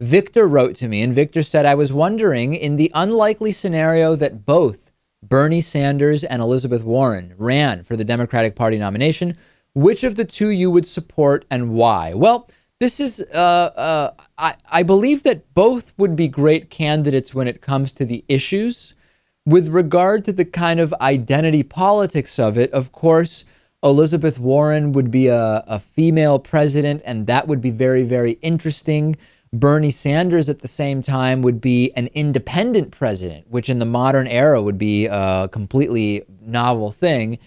Victor wrote to me, and Victor said, I was wondering, in the unlikely scenario that both Bernie Sanders and Elizabeth Warren ran for the Democratic Party nomination, which of the two you would support and why? Well, this is, I believe that both would be great candidates when it comes to the issues. With regard to the kind of identity politics of it, of course, Elizabeth Warren would be a female president, and that would be very, very interesting. Bernie Sanders at the same time would be an independent president, which in the modern era would be a completely novel thing.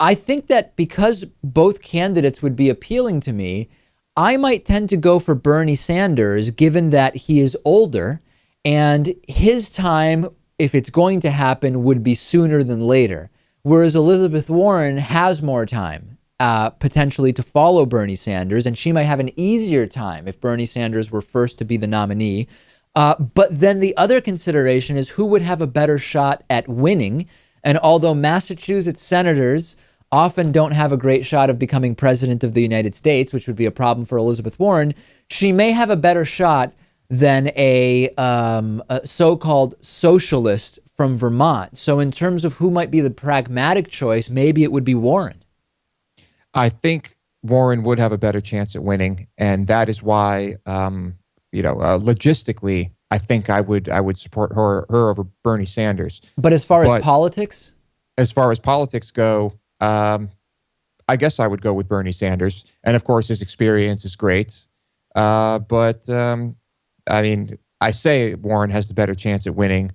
I think that because both candidates would be appealing to me, I might tend to go for Bernie Sanders, given that he is older and his time, if it's going to happen, would be sooner than later. Whereas Elizabeth Warren has more time, potentially to follow Bernie Sanders, and she might have an easier time if Bernie Sanders were first to be the nominee. But then the other consideration is who would have a better shot at winning. And although Massachusetts senators often don't have a great shot of becoming president of the United States, which would be a problem for Elizabeth Warren, she may have a better shot than a so-called socialist from Vermont. So in terms of who might be the pragmatic choice, maybe it would be Warren. I think Warren would have a better chance at winning, and that is why, logistically, I think I would support her over Bernie Sanders. But as far as politics? As far as politics go, I guess I would go with Bernie Sanders. And of course, his experience is great. I mean, I say Warren has the better chance at winning.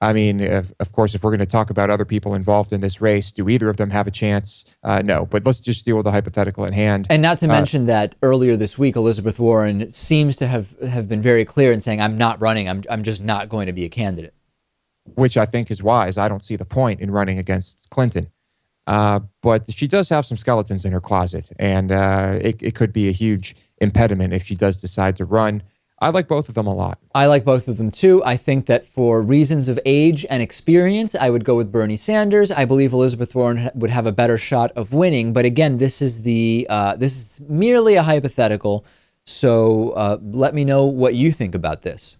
I mean, of course, if we're going to talk about other people involved in this race, do either of them have a chance? No, but let's just deal with the hypothetical at hand. And not to mention that earlier this week, Elizabeth Warren seems to have been very clear in saying, I'm not running. I'm just not going to be a candidate. Which I think is wise. I don't see the point in running against Clinton. But she does have some skeletons in her closet, and it could be a huge impediment if she does decide to run. I like both of them a lot. I like both of them too. I think that for reasons of age and experience, I would go with Bernie Sanders. I believe Elizabeth Warren would have a better shot of winning. But again, this is merely a hypothetical. So let me know what you think about this.